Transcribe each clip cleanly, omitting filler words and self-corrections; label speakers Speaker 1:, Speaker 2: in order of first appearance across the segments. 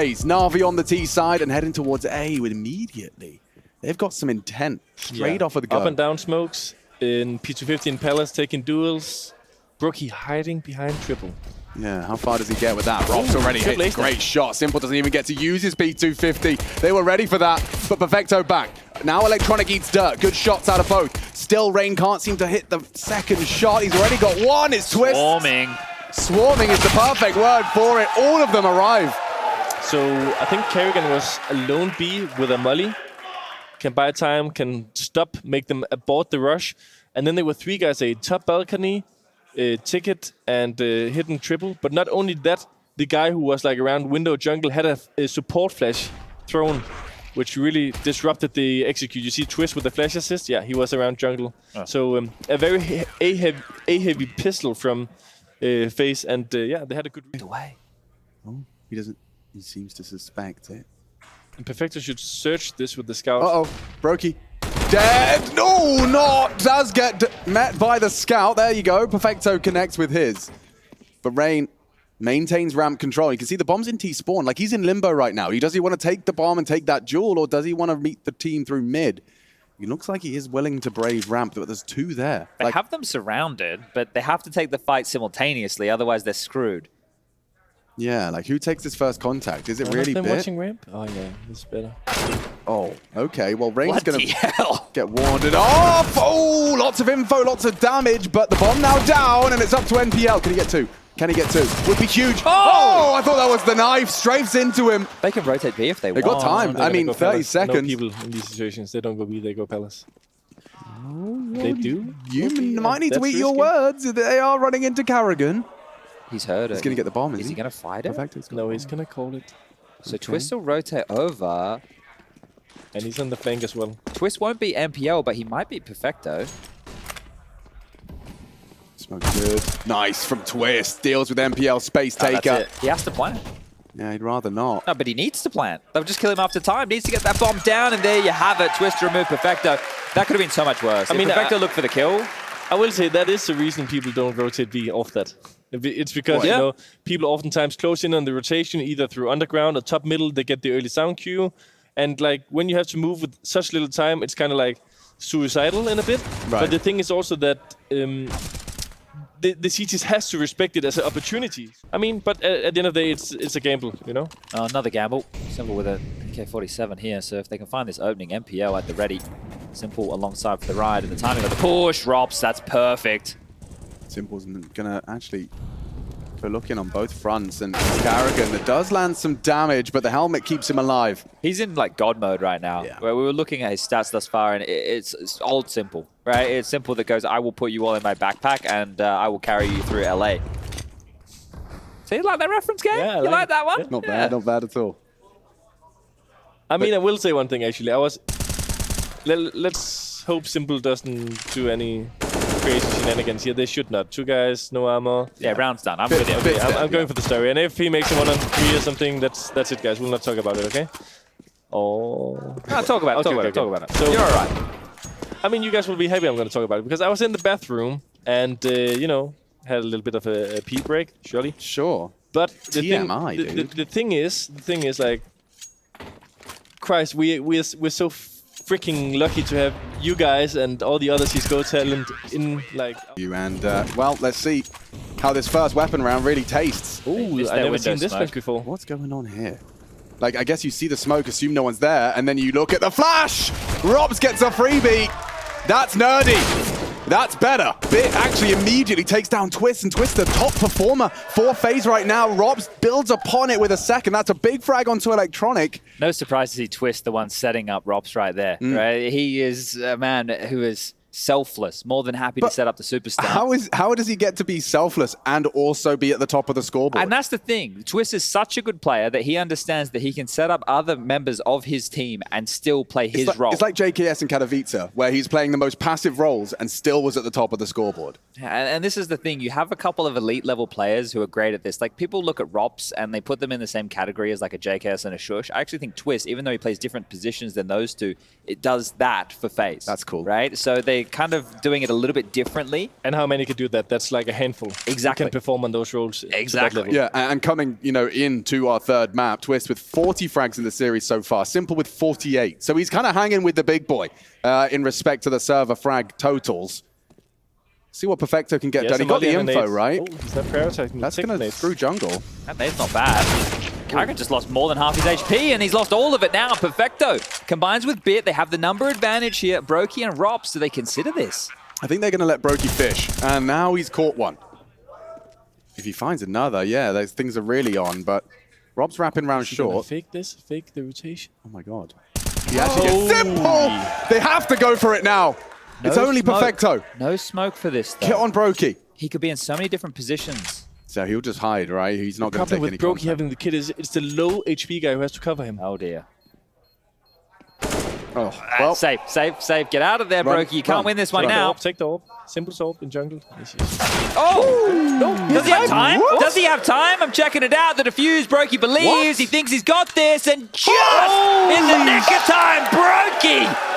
Speaker 1: FaZe. NaVi on the T side and heading towards A with immediately. They've got some intent straight off of the go.
Speaker 2: Up and down smokes in P250 and Palace taking duels. Brookie hiding behind triple.
Speaker 1: Yeah, how far does he get with that? Rob's already hit a great shot. Simple doesn't even get to use his P250. They were ready for that, but Perfecto back. Now Electronic eats dirt. Good shots out of both. Still, Rain can't seem to hit the second shot. He's already got one. It's Twist.
Speaker 3: Swarming.
Speaker 1: Swarming is the perfect word for it. All of them arrive.
Speaker 2: So I think Kerrigan was a lone B with a molly. Can buy time, can stop, make them abort the rush. And then there were three guys, a top balcony, a ticket, and hidden triple. But not only that, the guy who was like around window jungle had a support flash thrown, which really disrupted the execute. You see Twist with the flash assist? Yeah, he was around jungle. Oh. So a very A-heavy pistol from FaZe, and yeah, they had a good read away.
Speaker 1: Oh, he doesn't. He seems to suspect it.
Speaker 2: And Perfecto should search this with the scout.
Speaker 1: Uh-oh, Brokey. Dead! No, not! Does get met by the scout. There you go. Perfecto connects with his. But Rain maintains ramp control. You can see the bomb's in T-spawn. Like, he's in limbo right now. Does he want to take the bomb and take that duel, or does he want to meet the team through mid? He looks like he is willing to brave ramp, but there's two there.
Speaker 3: They have them surrounded, but they have to take the fight simultaneously, otherwise they're screwed.
Speaker 1: Yeah, like, who takes this first contact? Is it really big?
Speaker 2: Watching ramp? Oh, yeah, it's better.
Speaker 1: Oh, okay. Well, Rain's going to
Speaker 3: hell?
Speaker 1: Get warded off. Oh, lots of info, lots of damage, but the bomb now down, and it's up to NPL. Can he get two? Can he get two? Would be huge. Oh, I thought that was the knife. Strafes into him.
Speaker 3: They can rotate B if they want.
Speaker 1: They got time. I mean, 30 seconds.
Speaker 2: No people in these situations. They don't go B, they go Palace.
Speaker 1: Oh,
Speaker 2: they do?
Speaker 1: You might need to eat your words. They are running into Kerrigan.
Speaker 3: He's heard it.
Speaker 1: He's going to get the bomb,
Speaker 3: is he going to fight it?
Speaker 2: No, he's going to call it.
Speaker 3: So Twist will rotate over.
Speaker 2: And he's on the flank as well.
Speaker 3: Twist won't be MPL, but he might be Perfecto.
Speaker 1: Smoke good. Nice from Twist. Deals with MPL space taker.
Speaker 3: He has to plant.
Speaker 1: Yeah, he'd rather not.
Speaker 3: No, but he needs to plant. They'll just kill him after time. Needs to get that bomb down, and there you have it. Twist to remove Perfecto. That could have been so much worse. I mean, Perfecto looked for the kill.
Speaker 2: I will say that is the reason people don't rotate B off that. It's because, you know, people oftentimes close in on the rotation, either through underground or top middle. They get the early sound cue. And, like, when you have to move with such little time, it's kind of, like, suicidal in a bit. Right. But the thing is also that the CTs has to respect it as an opportunity. I mean, but at the end of the day, it's a gamble, you know?
Speaker 3: Oh, another gamble. Simple with a K47 here. So if they can find this opening, MPL at the ready. Simple alongside for the ride, and the timing of the push. Robs, that's perfect.
Speaker 1: Simple's going to actually go looking on both fronts, and Kerrigan that does land some damage, but the helmet keeps him alive.
Speaker 3: He's in like God mode right now. Yeah. Where we were looking at his stats thus far, and it's old Simple, right? It's Simple that goes, I will put you all in my backpack, and I will carry you through LA. So you like that reference, game? Yeah, you like that one?
Speaker 1: Yeah. Not bad at all.
Speaker 2: I mean, I will say one thing actually. Let's hope Simple doesn't do any crazy shenanigans here. They should not. Two guys, no armor.
Speaker 3: Yeah, round's done. I'm with you.
Speaker 2: I'm going for the story. And if he makes a 1-on-3 or something, that's it, guys. We'll not talk about it, okay? Oh.
Speaker 3: No, talk about it. Talk about it.
Speaker 2: So,
Speaker 3: you're all right.
Speaker 2: I mean, you guys will be happy I'm going to talk about it, because I was in the bathroom and, you know, had a little bit of a pee break, surely.
Speaker 1: Sure.
Speaker 2: But the
Speaker 1: thing
Speaker 2: is, like, Christ, we're so freaking lucky to have you guys and all the other CSGO talent in, like...
Speaker 1: well, let's see how this first weapon round really tastes.
Speaker 2: Ooh, I've never seen this much before.
Speaker 1: What's going on here? Like, I guess you see the smoke, assume no one's there, and then you look at the flash! Robs gets a freebie! That's nerdy! That's better. Bit actually immediately takes down Twist, and Twist, the top performer for FaZe right now. Robs builds upon it with a second. That's a big frag onto Electronic.
Speaker 3: No surprise to see Twist the one setting up Robs right there. Right? He is a man who is selfless, more than happy to set up the superstar.
Speaker 1: How does he get to be selfless and also be at the top of the scoreboard?
Speaker 3: And that's the thing. Twist is such a good player that he understands that he can set up other members of his team and still play his role.
Speaker 1: It's like JKS and Katowice, where he's playing the most passive roles and still was at the top of the scoreboard.
Speaker 3: And this is the thing. You have a couple of elite level players who are great at this. Like, people look at Robs and they put them in the same category as like a JKS and a Shush. I actually think Twist, even though he plays different positions than those two, it does that for FaZe.
Speaker 1: That's cool.
Speaker 3: Right? So they they're kind of doing it a little bit differently.
Speaker 2: And how many could do that? That's like a handful.
Speaker 3: Exactly.
Speaker 2: Who can perform on those roles.
Speaker 3: Exactly.
Speaker 1: Yeah, and coming, into our third map, Twist with 40 frags in the series so far, Simple with 48. So he's kind of hanging with the big boy in respect to the server frag totals. See what Perfecto can get done. He got the info, right?
Speaker 2: Oh, is that prioritizing?
Speaker 1: That's going to screw jungle.
Speaker 3: That nade's not bad. Karrigan just lost more than half his HP, and he's lost all of it now. Perfecto combines with Bit. They have the number advantage here. Brokey and Rops, do they consider this?
Speaker 1: I think they're going to let Brokey fish, and now he's caught one. If he finds another, yeah, those things are really on, but Rob's wrapping round short.
Speaker 2: Fake this, fake the rotation.
Speaker 1: Oh my god. He actually gets Simple! They have to go for it now. It's only
Speaker 3: smoke.
Speaker 1: Perfecto.
Speaker 3: No smoke for this, though.
Speaker 1: Get on Brokey.
Speaker 3: He could be in so many different positions.
Speaker 1: So he'll just hide, right? He's not going to take any
Speaker 2: problem with Brokey
Speaker 1: contact.
Speaker 2: having the kid is it's the low HP guy who has to cover him.
Speaker 3: Oh, dear.
Speaker 1: Oh, well.
Speaker 3: Safe. Get out of there,
Speaker 1: Run,
Speaker 3: Brokey. You can't
Speaker 1: run.
Speaker 3: win this one
Speaker 2: Take the
Speaker 3: now.
Speaker 2: orb, take the orb. Simple orb in jungle. Yes, yes.
Speaker 3: Oh!
Speaker 2: No,
Speaker 3: Does he have time?
Speaker 1: What?
Speaker 3: Does he have time? I'm checking it out. The defuse, Brokey believes.
Speaker 1: What?
Speaker 3: He thinks he's got this, and just in the nick of time, Brokey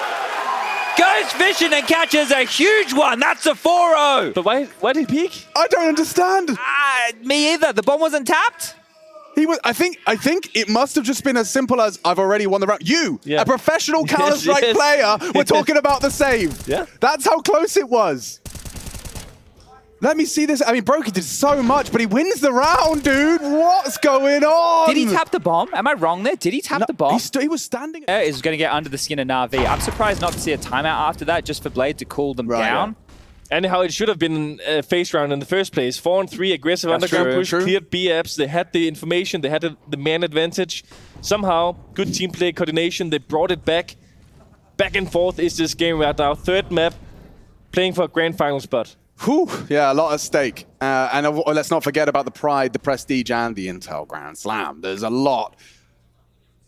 Speaker 3: goes fishing and catches a huge one. That's a 4-0.
Speaker 2: But why did he peek?
Speaker 1: I don't understand.
Speaker 3: Me either. The bomb wasn't tapped.
Speaker 1: He was. I think it must have just been as simple as I've already won the round. You, a professional Counter-Strike
Speaker 2: Yes.
Speaker 1: player, we're talking about the save.
Speaker 2: Yeah.
Speaker 1: That's how close it was. Let me see this. I mean, Brokey did so much, but he wins the round, dude. What's going on?
Speaker 3: Did he tap the bomb? Am I wrong there? Did he tap the bomb?
Speaker 1: He was standing.
Speaker 3: Is going to get under the skin of NaVi. I'm surprised not to see a timeout after that, just for Blade to cool them down.
Speaker 2: And how it should have been a face round in the first place. 4-on-3, aggressive underground push, cleared B-apps. They had the information, they had the man advantage. Somehow, good team play, coordination, they brought it back. Back and forth is this game right now. Third map, playing for a grand final spot.
Speaker 1: Whew. Yeah, a lot at stake. And let's not forget about the pride, the prestige, and the Intel Grand Slam. There's a lot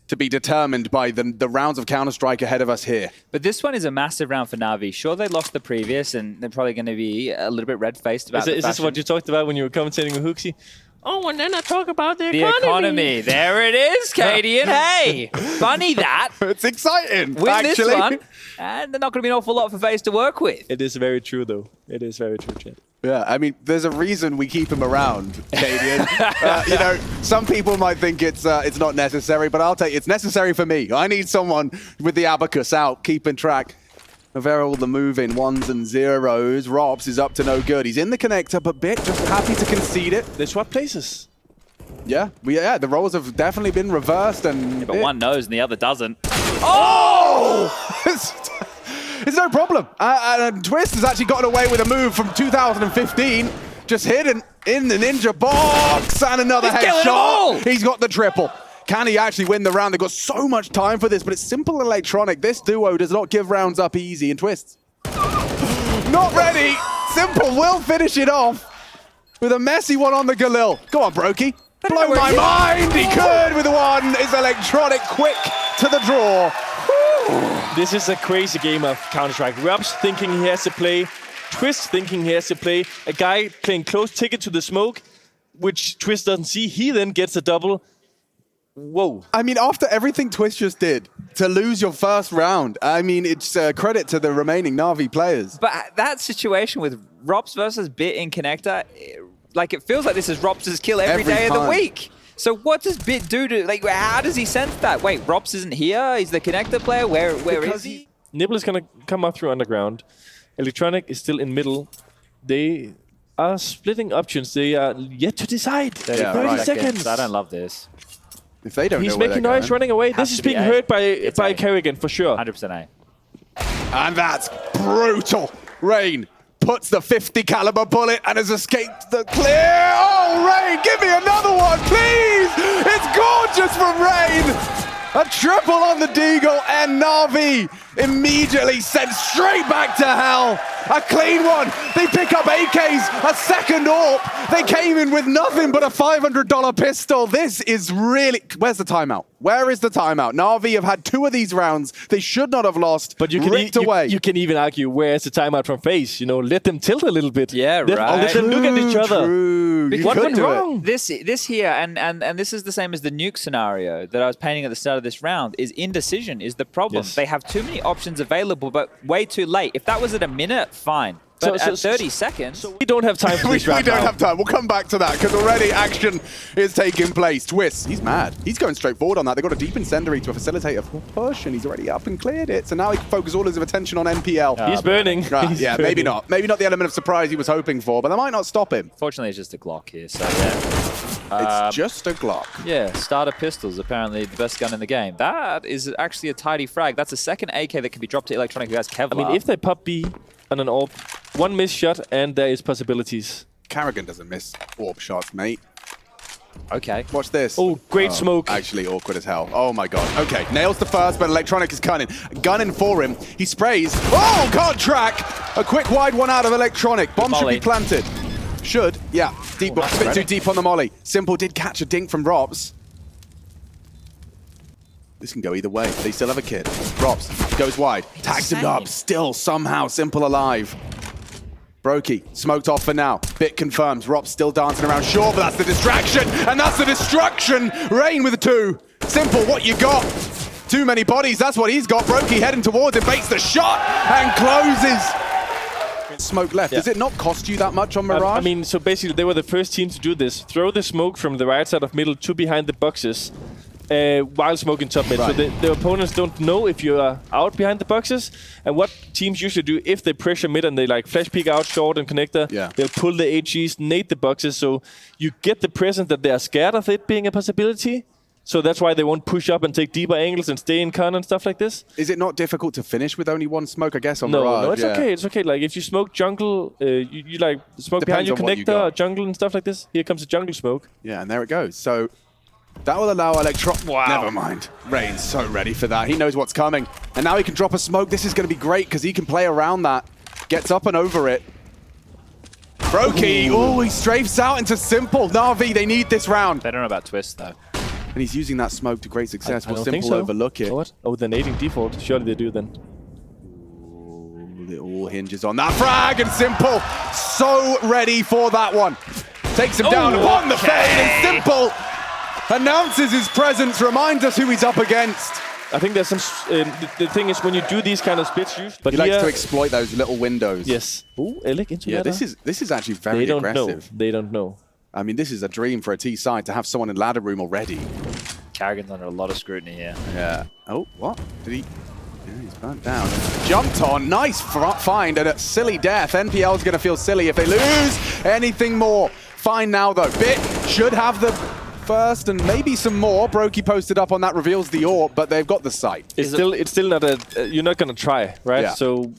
Speaker 1: to be determined by the rounds of Counter-Strike ahead of us here.
Speaker 3: But this one is a massive round for NaVi. Sure, they lost the previous, and they're probably going to be a little bit red-faced about
Speaker 2: Is this what you talked about when you were commentating with Hooksy? Oh, and then I talk about the
Speaker 3: economy. There it is, Katie. And hey, funny that.
Speaker 1: It's exciting,
Speaker 3: Win
Speaker 1: actually.
Speaker 3: this one, and there's not going to be an awful lot for FaZe to work with.
Speaker 2: It is very true, though. It is very true, Chad.
Speaker 1: Yeah, I mean, there's a reason we keep him around, Cadian. Some people might think it's not necessary, but I'll tell you, it's necessary for me. I need someone with the abacus out, keeping track of all the moving ones and zeros. Robs is up to no good. He's in the connector, but Bit just happy to concede it.
Speaker 2: They swap places.
Speaker 1: Yeah, the roles have definitely been reversed, and
Speaker 3: But one knows and the other doesn't.
Speaker 1: Oh! It's no problem. And Twist has actually gotten away with a move from 2015. Just hidden in the ninja box. And another headshot. He's got the triple. Can he actually win the round? They've got so much time for this, but it's simple electronic. This duo does not give rounds up easy. And Twist, not ready. Simple will finish it off with a messy one on the Galil. Go on, Brokey. Blow my mind. He could with one. It's electronic quick to the draw.
Speaker 2: This is a crazy game of Counter-Strike. Robs thinking he has to play. Twist thinking he has to play. A guy playing close ticket to the smoke, which Twist doesn't see. He then gets a double. Whoa.
Speaker 1: I mean, after everything Twist just did, to lose your first round, I mean, it's credit to the remaining NaVi players.
Speaker 3: But that situation with Robs versus Bit in connector, it feels like this is Robs' kill every day of the week. So what does Bit do to, how does he sense that? Wait, Robs isn't here? He's the connector player? Where is he?
Speaker 2: Nibble is going to come up through underground. Electronic is still in middle. They are splitting options. They are yet to decide. 30 seconds.
Speaker 3: I don't love this.
Speaker 1: If they don't
Speaker 2: He's
Speaker 1: know where
Speaker 2: making
Speaker 1: they're
Speaker 2: noise, running away. This is being heard by Karrigan for sure.
Speaker 3: 100% A.
Speaker 1: And that's brutal. Rain puts the 50 caliber bullet and has escaped the clear. Oh, Rain, give me another one, please. It's gorgeous from Rain. A triple on the Deagle, and NaVi immediately sent straight back to hell. A clean one. They pick up AKs, a second AWP. They came in with nothing but a $500 pistol. This is really... Where's the timeout? Where is the timeout? NaVi have had 2 of these rounds. They should not have lost.
Speaker 2: But you can, you can even argue, where's the timeout from FaZe? You know, let them tilt a little bit.
Speaker 3: Yeah,
Speaker 2: let them look at each other.
Speaker 1: True.
Speaker 2: What went wrong?
Speaker 3: This here, and this is the same as the nuke scenario that I was painting at the start of this round, is indecision is the problem.
Speaker 2: Yes.
Speaker 3: They have too many options available, but way too late. If that was at a minute, fine. But at 30 seconds...
Speaker 2: So we don't have time for this
Speaker 1: we
Speaker 2: round
Speaker 1: don't
Speaker 2: now.
Speaker 1: have time. We'll come back to that because already action is taking place. Twist, he's mad. He's going straight forward on that. They've got a deep incendiary to facilitate a push, and he's already up and cleared it. So now he can focus all his attention on NPL.
Speaker 2: He's burning. He's
Speaker 1: yeah,
Speaker 2: burning.
Speaker 1: maybe not. Maybe not the element of surprise he was hoping for, but that might not stop him.
Speaker 3: Fortunately, it's just a Glock here, so yeah.
Speaker 1: It's just a Glock.
Speaker 3: Yeah, starter pistols, apparently the best gun in the game. That is actually a tidy frag. That's a second AK that can be dropped to Electronic, who has Kevlar.
Speaker 2: I mean, if they pop B on an AWP, 1 miss shot, and there is possibilities.
Speaker 1: Carrigan doesn't miss AWP shots, mate.
Speaker 3: Okay.
Speaker 1: Watch this.
Speaker 2: Oh, great smoke.
Speaker 1: Actually awkward as hell. Oh my god. Okay, nails the first, but Electronic is gunning for him. He sprays. Oh, can't track. A quick wide one out of Electronic. Bomb should be planted. Should, yeah. Deep, a bit too deep on the molly. Simple did catch a dink from Robs. This can go either way. They still have a kid. Robs goes wide. Tags him up. Still somehow Simple alive. Brokey smoked off for now. Bit confirms. Robs still dancing around. Sure, but that's the distraction. And that's the destruction. Rain with a 2. Simple, what you got? Too many bodies. That's what he's got. Brokey heading towards him. Baits the shot and closes. Smoke left.
Speaker 2: Yeah.
Speaker 1: Does it not cost you that much on Mirage?
Speaker 2: I mean, so basically they were the first team to do this. Throw the smoke from the right side of middle to behind the boxes. While smoking top mid.
Speaker 1: Right.
Speaker 2: So the opponents don't know if you are out behind the boxes. And what teams usually do, if they pressure mid and they like flash peek out short and connector, they'll pull the HGs, nade the boxes. So you get the presence that they are scared of it being a possibility. So that's why they won't push up and take deeper angles and stay in con and stuff like this.
Speaker 1: Is it not difficult to finish with only 1 smoke, I guess, on
Speaker 2: No,
Speaker 1: Mirage?
Speaker 2: no, it's okay. It's okay. Like if you smoke jungle, you like smoke behind
Speaker 1: Depends
Speaker 2: your
Speaker 1: on what you
Speaker 2: connector,
Speaker 1: got.
Speaker 2: jungle and stuff like this. Here comes the jungle smoke.
Speaker 1: Yeah, and there it goes. So that will allow Wow. Never mind. Rain's so ready for that. He knows what's coming. And now he can drop a smoke. This is going to be great because he can play around that. Gets up and over it. Brokey. Oh, he strafes out into Simple. NaVi, they need this round.
Speaker 3: They don't know about Twist, though.
Speaker 1: And he's using that smoke to great success.
Speaker 2: I
Speaker 1: Will
Speaker 2: don't
Speaker 1: Simple
Speaker 2: think so.
Speaker 1: overlook it?
Speaker 2: Oh, what? Oh, they're nading default. Surely they do then.
Speaker 1: Ooh, it all hinges on that frag, and Simple so ready for that one. Takes him down upon the fade, and Simple announces his presence, reminds us who he's up against.
Speaker 2: I think there's some... the thing is, when you do these kind of splits, but
Speaker 1: he likes to exploit those little windows.
Speaker 2: Yes. Ooh, Elik into
Speaker 1: yeah,
Speaker 2: ladder.
Speaker 1: this is actually very
Speaker 2: They don't
Speaker 1: aggressive.
Speaker 2: know. They don't know.
Speaker 1: I mean, this is a dream for a T side to have someone in ladder room already.
Speaker 3: Carrigan's under a lot of scrutiny here.
Speaker 1: Yeah. Oh, what? Did he? Yeah, he's burnt down. Jumped on. Nice find and a silly death. NPL's going to feel silly if they lose anything more. Fine now, though. Bit should have the first and maybe some more. Brokey posted up on that, reveals the AWP, but they've got the site.
Speaker 2: It's still not a... you're not going to try, right?
Speaker 1: Yeah.
Speaker 2: So,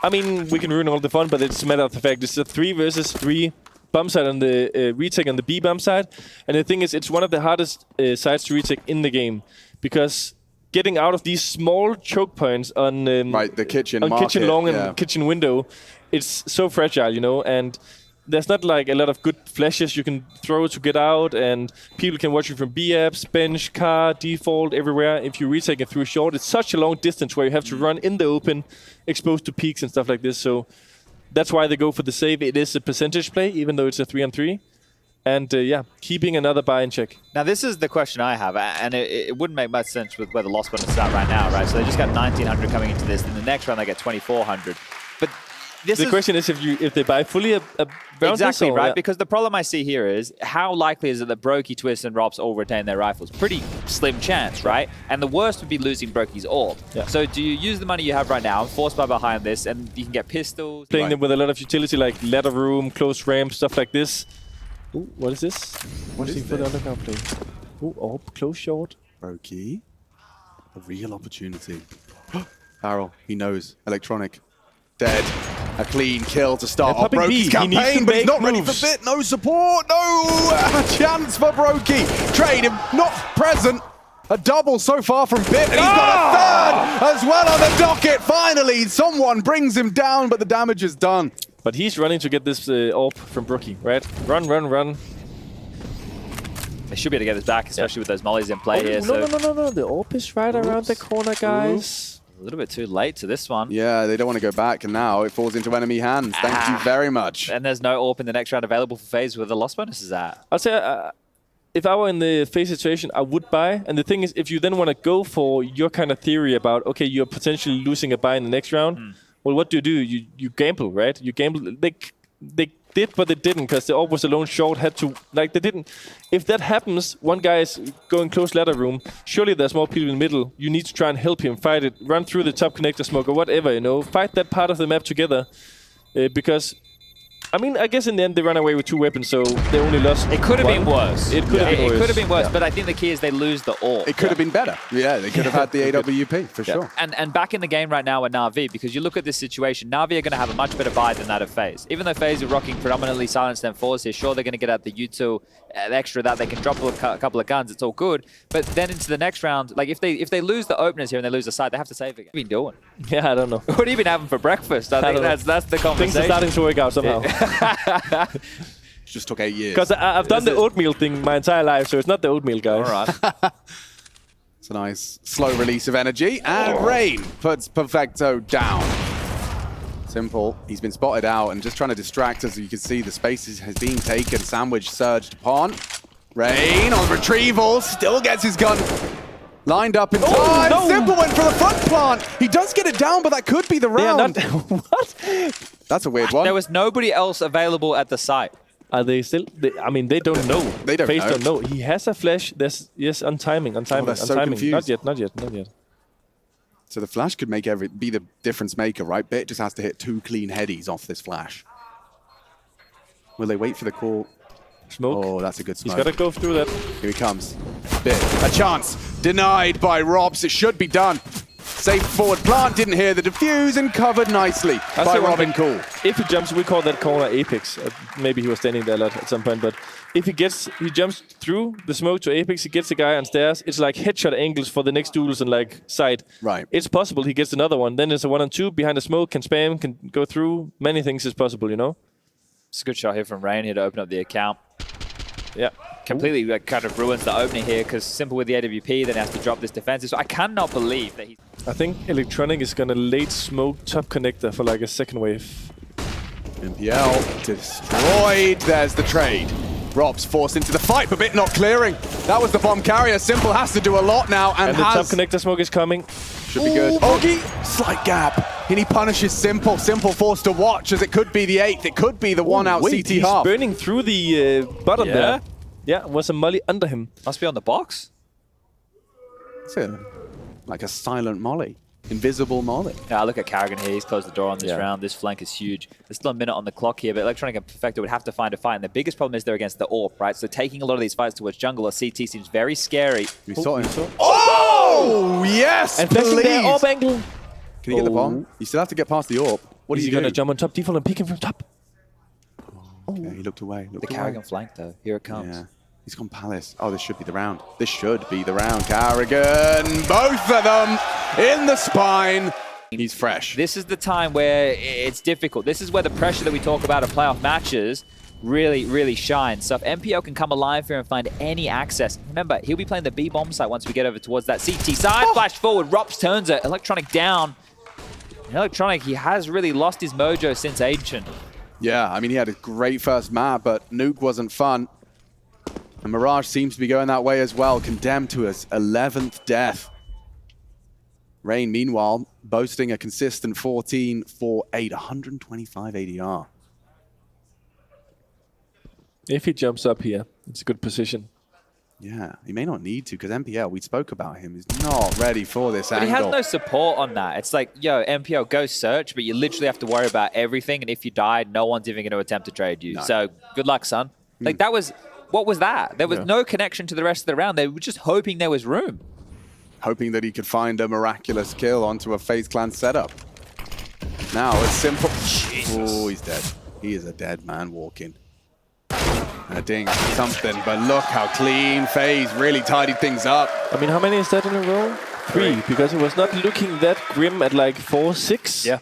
Speaker 2: I mean, we can ruin all the fun, but it's a matter of the fact. It's a 3 versus 3 bump side on the retake on the B bump side. And the thing is, it's one of the hardest sides to retake in the game. Because getting out of these small choke points on...
Speaker 1: right, the kitchen
Speaker 2: on
Speaker 1: market,
Speaker 2: kitchen long and kitchen window, it's so fragile, you know, and there's not like a lot of good flashes you can throw to get out, and people can watch you from B-apps, bench, car, default, everywhere. If you retake it through short, it's such a long distance where you have to run in the open, exposed to peaks and stuff like this. So that's why they go for the save. It is a percentage play, even though it's a 3-on-3. And yeah, keeping another buy in check.
Speaker 3: Now, this is the question I have, and it wouldn't make much sense with where the loss button is at right now, right? So they just got 1,900 coming into this. Then the next round, they get 2,400. But
Speaker 2: the question is if they buy fully a round
Speaker 3: exactly
Speaker 2: or,
Speaker 3: right,
Speaker 2: yeah.
Speaker 3: because the problem I see here is how likely is it that Brokey, Twist, and Robs all retain their rifles? Pretty slim chance, right? And the worst would be losing Brokey's AWP.
Speaker 2: Yeah.
Speaker 3: So do you use the money you have right now and force buy behind this, and you can get pistols?
Speaker 2: Playing them with a lot of utility like ladder room, close ramp, stuff like this. Ooh, what is this?
Speaker 1: What is
Speaker 2: for the
Speaker 1: this?
Speaker 2: underground play? Ooh, AWP, close short.
Speaker 1: Brokey. A real opportunity. Farrell, he knows. Electronic. Dead. A clean kill to start off Brokey's campaign, but he's not ready for Bit. No support. No chance for Brokey. Trade him. Not present. A double so far from Bit, and he's got a third as well on the docket. Finally, someone brings him down, but the damage is done.
Speaker 2: But he's running to get this AWP from Brokey, right? Run, run, run.
Speaker 3: They should be able to get this back, especially with those mollies in play here.
Speaker 2: No. The AWP is right around the corner, guys.
Speaker 3: A little bit too late to this one.
Speaker 1: Yeah, they don't want to go back, and now it falls into enemy hands. Thank you very much.
Speaker 3: And there's no AWP in the next round available for FaZe where the loss bonus is at.
Speaker 2: I'll say, if I were in the FaZe situation, I would buy. And the thing is, if you then want to go for your kind of theory about, okay, you're potentially losing a buy in the next round, well, what do? You gamble, right? You gamble. They did, but they didn't, because the AWP was alone short, had to, like, they didn't. If that happens, one guy is going close ladder room, surely there's more people in the middle. You need to try and help him, fight it, run through the top connector smoke or whatever, you know, fight that part of the map together, because I mean, I guess in the end they ran away with 2 weapons, so they only lost.
Speaker 3: It could have been worse.
Speaker 2: It could have been worse.
Speaker 3: But I think the key is they lose the AWP.
Speaker 1: It could have been better. Yeah, they could have had the AWP for sure.
Speaker 3: And back in the game right now at NaVi, because you look at this situation, NaVi are going to have a much better buy than that of FaZe. Even though FaZe are rocking predominantly silenced M4s here, sure, they're going to get out the U2 extra that they can drop a couple of guns, it's all good. But then into the next round, like if they lose the openers here and they lose the side, they have to save again. What have you been doing?
Speaker 2: Yeah, I don't know.
Speaker 3: What have you been having for breakfast? I think that's the conversation.
Speaker 2: Things are starting to work out somehow.
Speaker 1: Just took 8 years.
Speaker 2: Because I've done the oatmeal thing my entire life, so it's not the oatmeal, guys.
Speaker 3: All right.
Speaker 1: It's a nice slow release of energy, and Rain puts Perfecto down. Simple. He's been spotted out and just trying to distract us. You can see the space has been taken. Sandwich surged upon. Rain on retrieval, still gets his gun lined up in time.
Speaker 2: No.
Speaker 1: Simple went for the front plant. He does get it down, but that could be the round.
Speaker 2: What?
Speaker 1: That's a weird one.
Speaker 3: There was nobody else available at the site.
Speaker 2: Are they still? I mean, they don't know.
Speaker 1: They don't
Speaker 2: FaZe
Speaker 1: know.
Speaker 2: don't know. He has a flash. There's on timing.
Speaker 1: they're so confused.
Speaker 2: Not yet.
Speaker 1: So the flash could make be the difference maker, right? Bit just has to hit 2 clean headies off this flash. Will they wait for the call?
Speaker 2: Smoke.
Speaker 1: Oh, that's a good smoke.
Speaker 2: He's got to go through that.
Speaker 1: Here he comes. Bit. A chance. Denied by Robs. It should be done. Safe forward plant. Didn't hear the defuse and covered nicely by Robin Cool.
Speaker 2: If he jumps, we call that corner apex. Maybe he was standing there a lot at some point, but if he jumps through the smoke to apex, he gets the guy on stairs. It's like headshot angles for the next duels and like side.
Speaker 1: Right.
Speaker 2: It's possible he gets another one. Then there's a 1-on-2 behind the smoke, can spam, can go through. Many things is possible, you know?
Speaker 3: It's a good shot here from Rain here to open up the account.
Speaker 2: Yeah.
Speaker 3: Completely like, kind of ruins the opening here because Simple with the AWP then has to drop this defensive. So I cannot believe that he...
Speaker 2: I think Electronic is going to late smoke top connector for like a second wave.
Speaker 1: MPL destroyed. There's the trade. Robs forced into the fight, but Bit not clearing. That was the bomb carrier. Simple has to do a lot now and
Speaker 2: the top connector smoke is coming.
Speaker 1: Should be good. Oggy, slight gap. And he punishes Simple. Simple forced to watch as it could be the 8th. It could be the one out CT
Speaker 2: he's
Speaker 1: half.
Speaker 2: burning through the bottom there. Yeah, was a molly under him.
Speaker 3: Must be on the box.
Speaker 1: It's like a silent molly. Invisible molly.
Speaker 3: Yeah, look at Carrigan here. He's closed the door on this round. This flank is huge. There's still a minute on the clock here, but Electronic and Perfecto would have to find a fight. And the biggest problem is they're against the AWP, right? So taking a lot of these fights towards jungle or CT seems very scary.
Speaker 1: We saw him. Oh, yes,
Speaker 2: and flashing there, AWP angle.
Speaker 1: Can he get the bomb? You still have to get past the AWP. What is he
Speaker 2: going to jump on top default and peek him from top?
Speaker 1: Okay, he looked away.
Speaker 3: The Carrigan flank, though. Here it comes.
Speaker 1: Yeah. He's gone Palace. Oh, this should be the round. This should be the round. Carrigan, both of them in the spine. He's fresh.
Speaker 3: This is the time where it's difficult. This is where the pressure that we talk about at playoff matches really, really shines. So if MPL can come alive here and find any access, remember, he'll be playing the B bomb site once we get over towards that CT side. Flash forward, Rops turns it. Electronic down. Electronic, he has really lost his mojo since Ancient.
Speaker 1: Yeah, I mean, he had a great first map, but Nuke wasn't fun. And Mirage seems to be going that way as well, condemned to his 11th death. Rain, meanwhile, boasting a consistent 14 for 8, 125 ADR.
Speaker 2: If he jumps up here, it's a good position.
Speaker 1: Yeah, he may not need to, because MPL, we spoke about him, is not ready for this angle.
Speaker 3: But he has no support on that. It's like, yo, MPL, go search, but you literally have to worry about everything, and if you die, no one's even going to attempt to trade you. No. So, good luck, son. Like, that was... What was that? There was no connection to the rest of the round. They were just hoping there was room.
Speaker 1: Hoping that he could find a miraculous kill onto a FaZe Clan setup. Now it's Simple. Jesus. Oh, he's dead. He is a dead man walking. And a ding, something, but look how clean FaZe really tidied things up.
Speaker 2: I mean, how many is that in a row? 3, because it was not looking that grim at like 4-6.
Speaker 3: Yeah.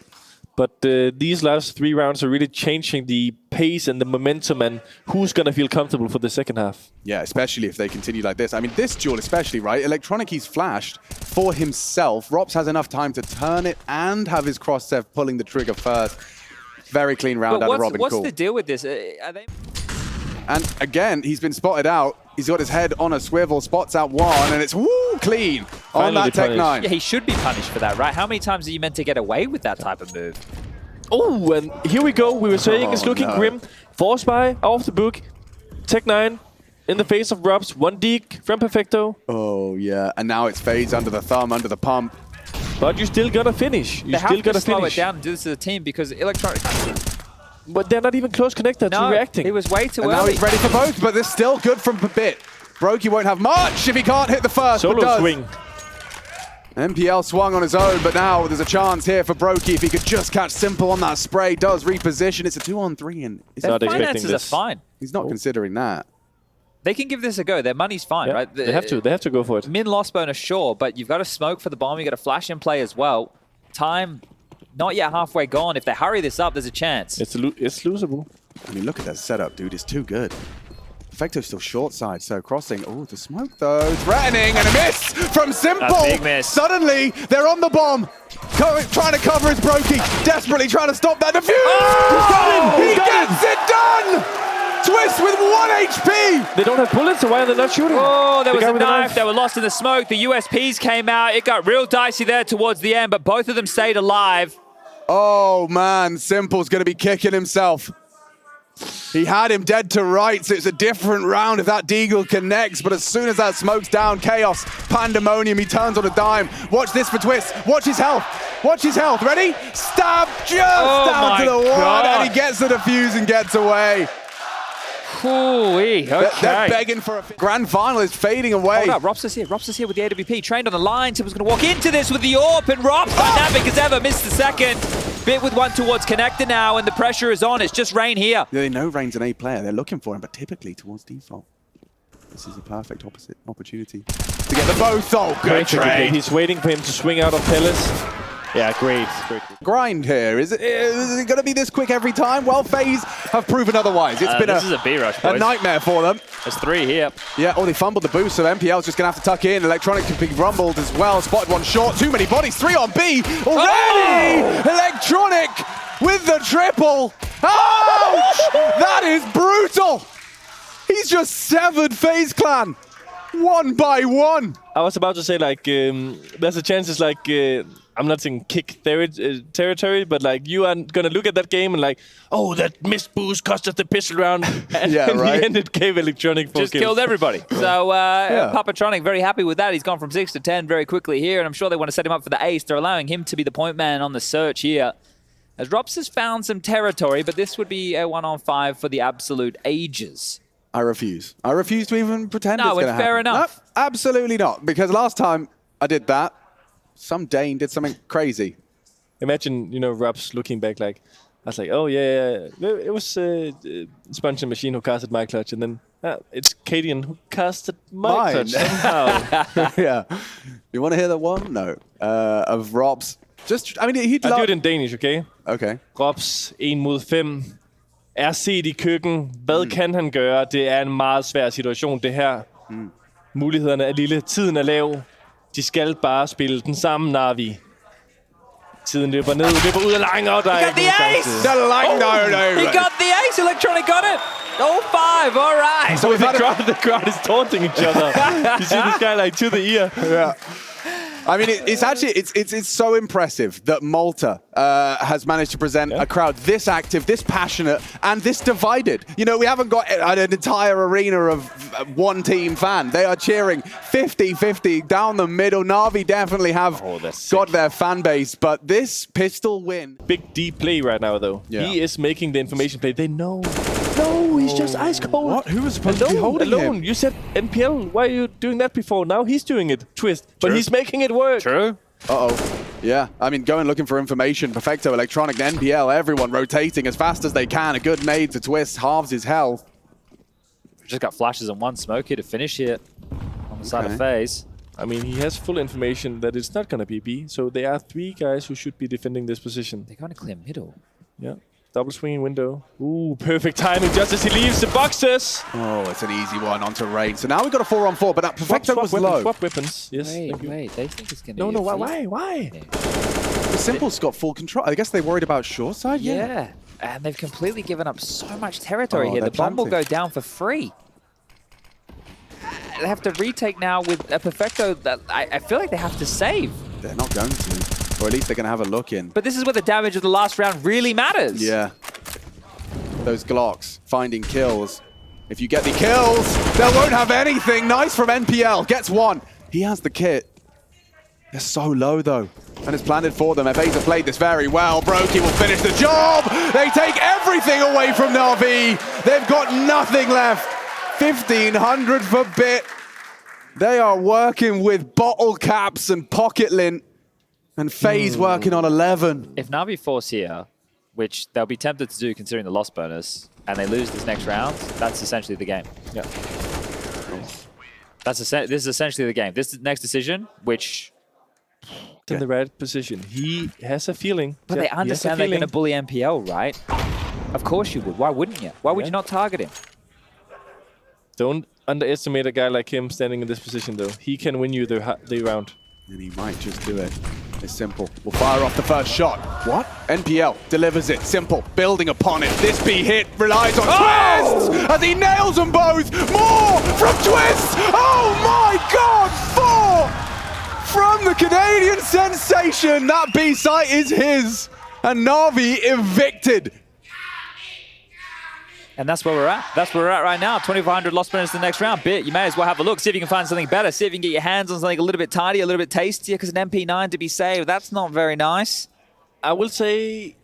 Speaker 2: But these last 3 rounds are really changing the pace and the momentum and who's going to feel comfortable for the second half.
Speaker 1: Yeah, especially if they continue like this. I mean, this duel especially, right? Electronic, he's flashed for himself. Rops has enough time to turn it and have his cross-sev pulling the trigger first. Very clean round out of Robin
Speaker 3: What's
Speaker 1: Cool.
Speaker 3: the deal with this? Are they...
Speaker 1: And again, he's been spotted out. He's got his head on a swivel, spots out one, and it's woo, clean on that Tech 9.
Speaker 3: Yeah, he should be punished for that, right? How many times are you meant to get away with that type of move?
Speaker 2: Oh, and here we go. We were saying it's looking grim. Force buy off the book. Tech 9 in the face of Robs. 1 deke from Perfecto.
Speaker 1: Oh, yeah. And now it's FaZe under the thumb, under the pump.
Speaker 2: But you still gotta finish. You still gotta
Speaker 3: slow
Speaker 2: finish.
Speaker 3: it down and do this as a team because Electronic...
Speaker 2: But they're not even close connected to reacting.
Speaker 3: He was way too
Speaker 1: And
Speaker 3: early.
Speaker 1: now he's ready for both, but this still good from Bit. Brokey won't have much if he can't hit the first, but
Speaker 2: Solo
Speaker 1: does.
Speaker 2: swing.
Speaker 1: MPL swung on his own, but now there's a chance here for Brokey if he could just catch Simple on that spray. Does reposition. It's a 2-on-3, and
Speaker 3: Their
Speaker 2: not expecting
Speaker 3: finances are
Speaker 2: this.
Speaker 3: fine.
Speaker 1: he's not considering that.
Speaker 3: They can give this a go. Their money's fine,
Speaker 2: Yeah,
Speaker 3: right?
Speaker 2: they have to. They have to go for it.
Speaker 3: Min-loss bonus, sure, but you've got to smoke for the bomb. You've got to flash in play as well. Time not yet halfway gone. If they hurry this up, there's a chance.
Speaker 2: It's losable.
Speaker 1: I mean, look at that setup, dude. It's too good. Perfecto's still short side, so crossing. Oh, the smoke, though. Threatening, and a miss from Simple.
Speaker 3: A big miss.
Speaker 1: Suddenly, they're on the bomb. Trying to cover his Brokey. Desperately trying to stop that defuse.
Speaker 3: Oh!
Speaker 1: He gets it done! Twist with 1 HP!
Speaker 2: They don't have bullets, so why are they not shooting?
Speaker 3: Oh, there
Speaker 2: The
Speaker 3: was
Speaker 2: guy
Speaker 3: a
Speaker 2: with the
Speaker 3: knife. They were lost in the smoke. The USPs came out. It got real dicey there towards the end, but both of them stayed alive.
Speaker 1: Oh, man. Simple's going to be kicking himself. He had him dead to rights. It's a different round if that deagle connects, but as soon as that smoke's down, chaos, pandemonium, he turns on a dime. Watch this for Twist. Watch his health. Watch his health. Ready? Stab just down to the one, and he gets the defuse and gets away.
Speaker 3: Ooh-wee, okay.
Speaker 1: They're begging for a grand final. Is fading away.
Speaker 3: Hold up, Rops is here. Rops is here with the AWP. Trained on the line. Simple's going to walk into this with the AWP, and Rops, dynamic as ever, missed the second. Bit with one towards connector now, and the pressure is on. It's just Rain here.
Speaker 1: Yeah, they know Rain's an A player. They're looking for him, but typically towards default. This is a perfect opportunity to get the both. Oh, good trade.
Speaker 2: He's waiting for him to swing out of pellets. Yeah, great.
Speaker 1: Grind here. Is it going to be this quick every time? Well, FaZe have proven otherwise. It's been
Speaker 3: this is a B-rush, boys.
Speaker 1: a nightmare for them.
Speaker 3: There's 3 here.
Speaker 1: Yeah, oh, they fumbled the boost, so MPL's just going to have to tuck in. Electronic can be rumbled as well. Spotted one short. Too many bodies. 3 on B already! Oh! Electronic with the triple. Ouch! That is brutal. He's just severed FaZe Clan 1 by 1.
Speaker 2: I was about to say, like, there's a chance it's like, I'm not saying kick territory, but like you are going to look at that game and like, oh, that missed boost cost us the pistol round. And
Speaker 1: Yeah,
Speaker 2: in
Speaker 1: right.
Speaker 2: the end, it gave Electronic 4
Speaker 3: Just
Speaker 2: kills.
Speaker 3: killed everybody. So Papatronic very happy with that. He's gone from 6 to 10 very quickly here, and I'm sure they want to set him up for the ace. They're allowing him to be the point man on the search here. As Rops has found some territory, but this would be a 1-on-5 for the absolute ages.
Speaker 1: I refuse. I refuse to even pretend
Speaker 3: No,
Speaker 1: it's going to
Speaker 3: it's
Speaker 1: happen.
Speaker 3: fair enough.
Speaker 1: No, absolutely not. Because last time I did that, some Dane did something crazy.
Speaker 2: Imagine, Raps looking back like, I was like, oh, yeah. It was Sponge and Machine who casted my clutch, and then it's Cadian who casted my clutch somehow.
Speaker 1: Yeah. You want to hear that one? No. Of Rops. He'd
Speaker 2: I'll do it in Danish, okay?
Speaker 1: Okay.
Speaker 2: Rops 1 mod 5 er set i køkken. Hvad kan han gøre? Det er en meget svær situation, det her. Mulighederne er lille. Tiden er lav. De skal bare spille den samme NaVi. Tiden løber ned, løber ud af lange, og der er ikke nogen chance.
Speaker 3: He got the ace! Electronic got it! 0-5, all right!
Speaker 2: So the crowd is taunting each other. You see this guy like to the ear.
Speaker 1: Yeah. I mean, it's so impressive that Malta has managed to present a crowd this active, this passionate, and this divided. We haven't got an entire arena of one team fan. They are cheering 50-50 down the middle. NaVi definitely have got their fan base, but this pistol win.
Speaker 2: Big deep play right now, though.
Speaker 1: Yeah.
Speaker 2: He is making the information play. They know. No, he's just ice cold.
Speaker 1: What? Who was supposed to be holding him?
Speaker 2: You said NPL. Why are you doing that before? Now he's doing it. Twist. But he's making it work.
Speaker 3: True.
Speaker 1: Uh-oh. Yeah, I mean, going looking for information. Perfecto, Electronic, NPL, everyone rotating as fast as they can. A good nade to Twist, halves his health.
Speaker 3: Just got flashes and one smoke here to finish it on the side of FaZe.
Speaker 2: I mean, he has full information that it's not going to be B. So there are 3 guys who should be defending this position.
Speaker 3: They're going to clear middle.
Speaker 2: Yeah. Double swinging window. Ooh, perfect timing just as he leaves the boxes.
Speaker 1: Oh, it's an easy one onto Rain. So now we've got a 4-on-4, but that Perfecto was
Speaker 2: weapons,
Speaker 1: low.
Speaker 2: swap weapons. Yes.
Speaker 3: Wait, they think it's going to be
Speaker 2: No, why?
Speaker 1: The Simple's got full control. I guess they worried about short side,
Speaker 3: Yeah. And they've completely given up so much territory here.
Speaker 1: they're
Speaker 3: The bomb will go
Speaker 1: planting.
Speaker 3: down for free. They have to retake now with a Perfecto that I feel like they have to save.
Speaker 1: They're not going to. Or at least they're going to have a look in.
Speaker 3: But this is where the damage of the last round really matters.
Speaker 1: Yeah. Those Glocks finding kills. If you get the kills, they won't have anything. Nice from NPL. Gets one. He has the kit. They're so low, though. And it's planted for them. FaZe have played this very well. Brokey will finish the job. They take everything away from NaVi. They've got nothing left. 1,500 for Bit. They are working with bottle caps and pocket lint. And FaZe working on 11.
Speaker 3: If Navi force here, which they'll be tempted to do considering the loss bonus, and they lose this next round, that's essentially the game.
Speaker 2: Yeah.
Speaker 3: This is essentially the game. This next decision, which...
Speaker 2: In the right position. He has a feeling.
Speaker 3: But they understand they're going to bully NPL, right? Of course you would. Why wouldn't you? Why would you not target him?
Speaker 2: Don't underestimate a guy like him standing in this position, though. He can win you the round.
Speaker 1: And he might just do it. It's Simple. Will fire off the first shot. What? NPL delivers it. Simple. Building upon it. This B hit relies on Twists as he nails them both. More from Twists. Oh my God! 4 from the Canadian sensation. That B site is his. And Navi evicted.
Speaker 3: And that's where we're at. That's where we're at right now. 2,400 lost bonus the next round. Bit, you may as well have a look. See if you can find something better. See if you can get your hands on something a little bit tidier, a little bit tastier, because an MP9 to be saved, that's not very nice.
Speaker 2: I will say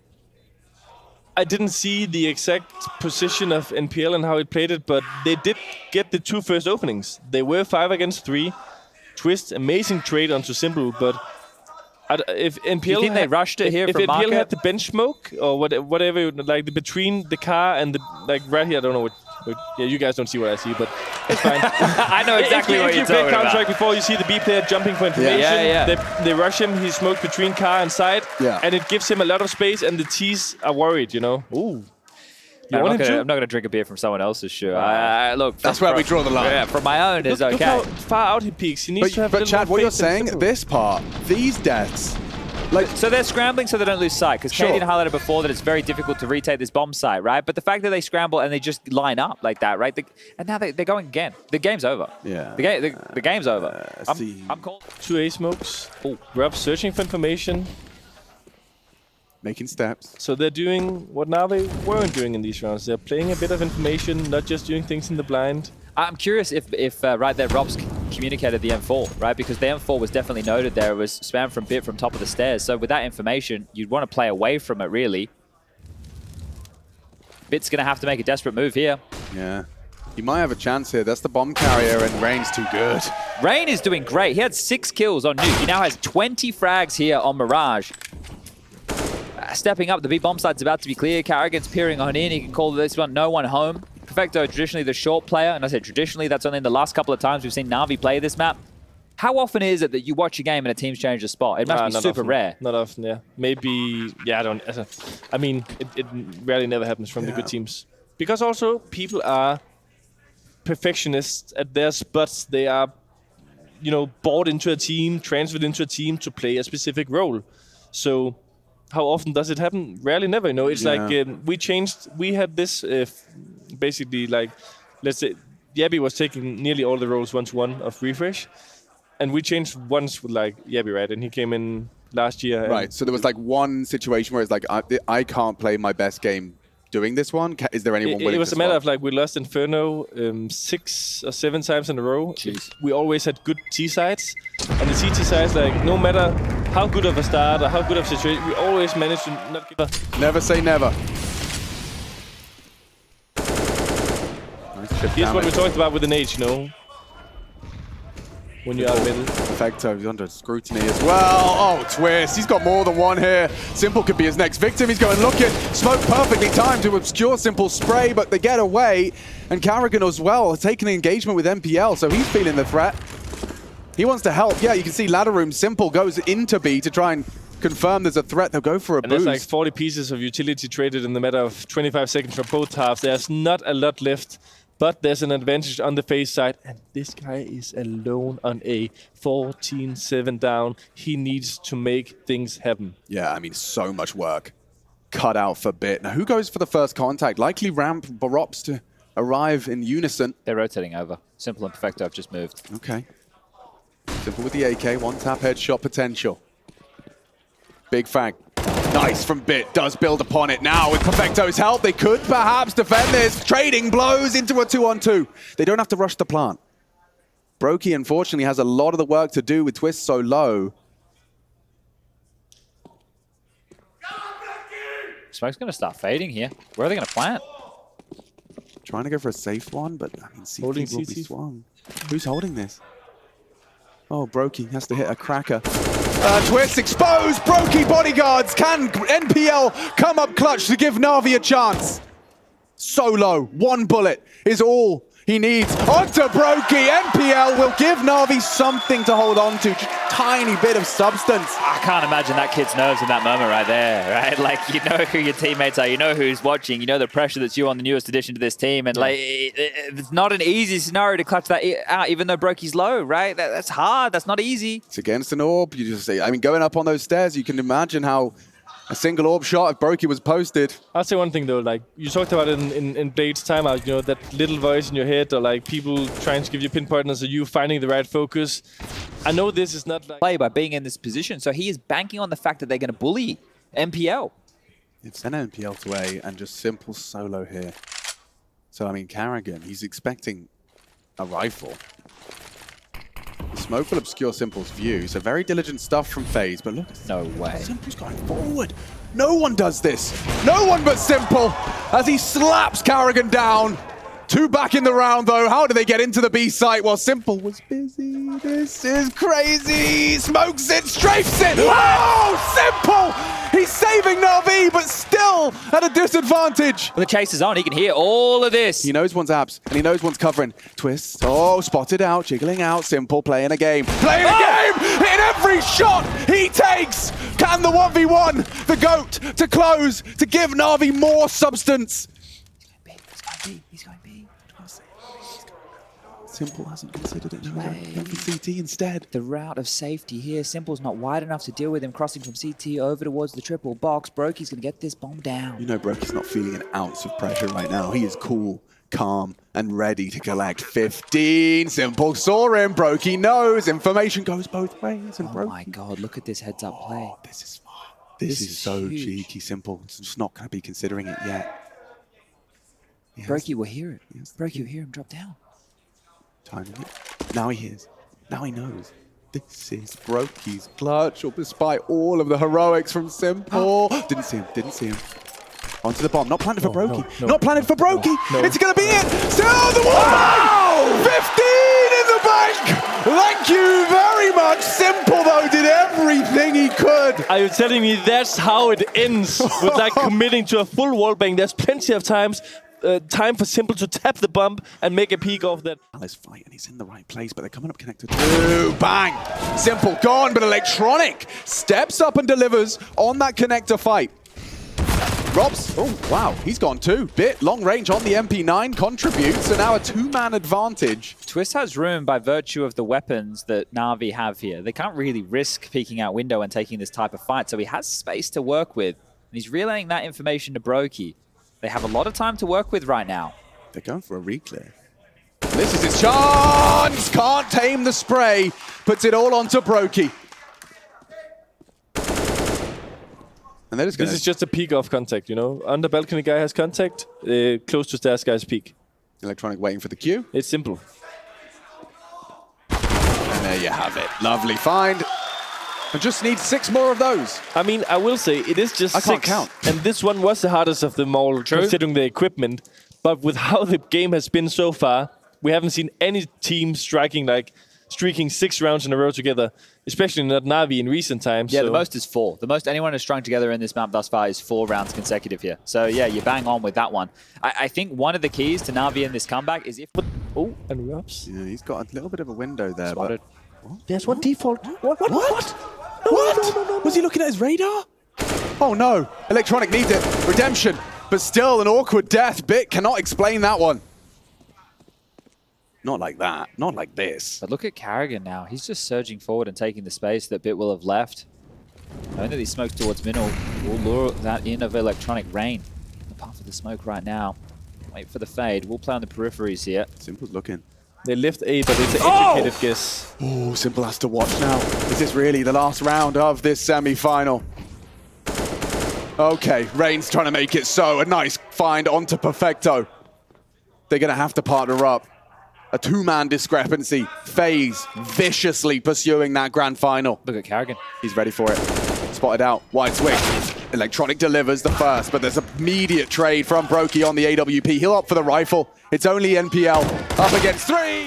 Speaker 2: I didn't see the exact position of NPL and how he played it, but they did get the 2 first openings. They were 5 against 3. Twist, amazing trade onto Simple, but if NPL
Speaker 3: you think they rushed it here
Speaker 2: if
Speaker 3: from
Speaker 2: NPL
Speaker 3: market?
Speaker 2: had the bench smoke or whatever, like between the car and the right here, I don't know what. Yeah, you guys don't see what I see, but it's fine.
Speaker 3: I know exactly what you're
Speaker 2: if you play
Speaker 3: talking
Speaker 2: Counter-Strike
Speaker 3: about.
Speaker 2: before, you see the B player jumping for information.
Speaker 3: Yeah.
Speaker 2: They rush him. He smoked between car and side,
Speaker 1: Yeah.
Speaker 2: and it gives him a lot of space. And the T's are worried, you know. Ooh.
Speaker 3: I'm not going to drink a beer from someone else's shoe. Look,
Speaker 1: That's where we draw the line.
Speaker 3: Yeah, from my own is
Speaker 2: Look
Speaker 3: okay.
Speaker 2: how far out he peaks. He needs to have a
Speaker 1: But
Speaker 2: little
Speaker 1: Chad,
Speaker 2: more
Speaker 1: what you're
Speaker 2: faith in
Speaker 1: saying,
Speaker 2: Simple.
Speaker 1: this part, these deaths, like,
Speaker 3: So they're scrambling so they don't lose sight, because
Speaker 1: Sure.
Speaker 3: Canadian highlighted before that it's very difficult to retake this bomb site, right? But the fact that they scramble and they just line up like that, right? And now they're going again. The game's over.
Speaker 1: Yeah.
Speaker 3: The game's over.
Speaker 1: see.
Speaker 3: I'm cold.
Speaker 2: 2 A smokes. Rob searching for information.
Speaker 1: making steps.
Speaker 2: So they're doing what Navi weren't doing in these rounds. They're playing a bit of information, not just doing things in the blind.
Speaker 3: I'm curious if right there, Rob's communicated the M4, right? Because the M4 was definitely noted there. It was spam from Bit from top of the stairs. So with that information, you'd want to play away from it, really. Bit's going to have to make a desperate move here.
Speaker 1: Yeah. He might have a chance here. That's the bomb carrier, and Rain's too good.
Speaker 3: Rain is doing great. He had 6 kills on Nuke. He now has 20 frags here on Mirage. Stepping up, the B bomb site's about to be clear. Carrigan's peering on in. He can call this one no one home. Perfecto, traditionally the short player, and I said traditionally, that's only in the last couple of times we've seen Navi play this map. How often is it that you watch a game and a team's changed a spot? It must be super rare.
Speaker 2: Not often, yeah. Maybe, yeah, I mean, it rarely never happens from the good teams. Because also, people are perfectionists at their spots. They are, you know, bought into a team, transferred into a team to play a specific role. So how often does it happen? Rarely, never. You know, it's like we had this basically like, let's say, Yabby was taking nearly all the roles 1-to-1 of refresh, and we changed once with like Yabby, right? And he came in last year.
Speaker 1: Right. So there was like one situation where it's like I can't play my best game doing this one. Is there anyone willing to
Speaker 2: It was a matter of like we lost Inferno 6 or 7 times in a row.
Speaker 3: Jeez.
Speaker 2: We always had good T sides, and the CT sides, like no matter how good of a start or how good of a situation, we always managed to not give a.
Speaker 1: Never say never.
Speaker 2: Here's what we talked about with an H, you know. When you are middle.
Speaker 1: Perfecto, he's under scrutiny as well. Oh, Twist. He's got more than one here. Simple could be his next victim. He's going looking. Smoke perfectly timed to obscure Simple spray, but they get away. And Carrigan as well, taking an engagement with NPL, so he's feeling the threat. He wants to help. Yeah, you can see ladder room. Simple goes into B to try and confirm there's a threat. They'll go for a
Speaker 2: And
Speaker 1: boost.
Speaker 2: there's like 40 pieces of utility traded in the matter of 25 seconds for both halves. There's not a lot left, but there's an advantage on the FaZe side. And this guy is alone on A. 14-7 down. He needs to make things happen.
Speaker 1: Yeah, I mean, so much work cut out for Bit. Now, who goes for the first contact? Likely Ramp, Barops to arrive in unison.
Speaker 3: They're rotating over. Simple and Perfecto have just moved.
Speaker 1: Okay. Simple with the AK, one tap headshot potential. Big Fang. Nice from Bit, does build upon it now. With Perfecto's help, they could perhaps defend this. Trading blows into a 2-on-2. They don't have to rush the plant. Brokey, unfortunately, has a lot of the work to do with Twist so low.
Speaker 3: Smoke's going to start fading here. Where are they going to plant?
Speaker 1: Trying to go for a safe one, but I mean, CT
Speaker 2: Holding
Speaker 1: will
Speaker 2: CT.
Speaker 1: be swung. Who's holding this? Oh, Brokey has to hit a cracker. Twist exposed. Brokey bodyguards. Can NPL come up clutch to give NaVi a chance? So low. One bullet is all he needs. Onto Brokey. NPL will give NaVi something to hold on to. Just a tiny bit of substance.
Speaker 3: I can't imagine that kid's nerves in that moment right there, right? Like, you know who your teammates are, you know who's watching, you know the pressure that's you on the newest addition to this team, and like, it's not an easy scenario to clutch that out, even though Brokey's low, right? That's hard, that's not easy.
Speaker 1: It's against an orb. You just say, I mean, going up on those stairs, you can imagine how a single orb shot if Brokey was posted.
Speaker 2: I'll say one thing though, like you talked about it in Blade's timeout, you know, that little voice in your head or like people trying to give you pinpointers or you finding the right focus. I know this is not like...
Speaker 3: Play by being in this position, so he is banking on the fact that they're going to bully MPL.
Speaker 1: It's sent NPL to A and just simple solo here. So, I mean, Carrigan, he's expecting a rifle. The smoke will obscure Simple's view, so very diligent stuff from FaZe, but look,
Speaker 3: No way.
Speaker 1: Simple's going forward. No one does this. No one but Simple as he slaps Carrigan down. Two back in the round, though. How do they get into the B site? Well, Simple was busy. This is crazy. Smokes it, strafes it. Oh, Simple! He's saving NaVi, but still at a disadvantage.
Speaker 3: Well, the chase is on. He can hear all of this.
Speaker 1: He knows one's abs, and he knows one's covering. Twist. Oh, spotted out, jiggling out. Simple playing a game. Playing a game! In every shot he takes! Can the 1v1, the GOAT, to close, to give NaVi more substance?
Speaker 3: He's going B.
Speaker 1: Simple hasn't considered it. No, going for CT instead.
Speaker 3: The route of safety here. Simple's not wide enough to deal with him crossing from CT over towards the triple box. Brokey's going to get this bomb down.
Speaker 1: You know Brokey's not feeling an ounce of pressure right now. He is cool, calm, and ready to collect 15. Simple saw him. Brokey knows. Information goes both ways. And
Speaker 3: Oh my God, look at this heads-up play.
Speaker 1: This is fun. This is so
Speaker 3: huge.
Speaker 1: cheeky. Simple. It's just not going to be considering it yet.
Speaker 3: Brokey will hear it.
Speaker 1: Yes.
Speaker 3: Brokey will hear him drop down.
Speaker 1: Timing it. Now he hears. Now he knows. This is Brokey's clutch, or despite all of the heroics from Simple. Didn't see him. Didn't see him. Onto the bomb. Not planted for Brokey.
Speaker 2: no,
Speaker 1: Not planted for Brokey.
Speaker 2: no.
Speaker 1: It's going to be it. Still the wall. 15 in the bank. Thank you very much. Simple, though, did everything he could.
Speaker 2: Are you telling me that's how it ends? With like committing to a full wallbang? There's plenty of time for Simple to tap the bump and make a peek off that.
Speaker 1: Alice fight, and he's in the right place, but they're coming up connected. Bang! Simple gone, but Electronic steps up and delivers on that connector fight. Robs, oh wow, he's gone too. Bit long range on the MP9 contributes, so now a two-man advantage.
Speaker 3: Twist has room by virtue of the weapons that NaVi have here. They can't really risk peeking out window and taking this type of fight, so he has space to work with. And he's relaying that information to Brokey. They have a lot of time to work with right now.
Speaker 1: They're going for a reclear. This is his chance! Can't tame the spray. Puts it all onto Brokey. And they're just
Speaker 2: This is just a peek off contact, you know? Under balcony guy has contact, close to stairs guy's peek.
Speaker 1: Electronic waiting for the cue.
Speaker 2: It's simple.
Speaker 1: And there you have it. Lovely find. I just need 6 more of those.
Speaker 2: I mean, I will say, it is just
Speaker 1: I
Speaker 2: 6.
Speaker 1: can't count.
Speaker 2: And this one was the hardest of them all, considering the equipment. But with how the game has been so far, we haven't seen any team streaking 6 rounds in a row together, especially not NaVi in recent times.
Speaker 3: Yeah,
Speaker 2: so.
Speaker 3: the most is 4. The most anyone has strung together in this map thus far is 4 rounds consecutive here. So yeah, you bang on with that one. I think one of the keys to NaVi in this comeback is if...
Speaker 2: Oh, and Robs.
Speaker 1: Yeah, he's got a little bit of a window there.
Speaker 3: Spotted.
Speaker 1: But
Speaker 2: There's one default. What?
Speaker 1: What? Was he looking at his radar? Oh no, Electronic needs it. Redemption, but still an awkward death. Bit cannot explain that one. Not like that, not like this.
Speaker 3: But look at Carrigan now. He's just surging forward and taking the space that Bit will have left. Knowing that he smokes towards middle will lure that in of Electronic. Rain in the path of the smoke right now. Wait for the fade. We'll play on the peripheries here.
Speaker 1: Simple's looking.
Speaker 2: They lift A, but it's an educated guess.
Speaker 1: Oh, Simple has to watch now. Is this really the last round of this semi-final? Okay, Rain's trying to make it so. A nice find onto Perfecto. They're going to have to partner up. A two-man discrepancy. FaZe viciously pursuing that grand final.
Speaker 3: Look at Carrigan.
Speaker 1: He's ready for it. Spotted out. Wide swing. Electronic delivers the first, but there's an immediate trade from Brokey on the AWP. He'll opt for the rifle. It's only NPL up against 3.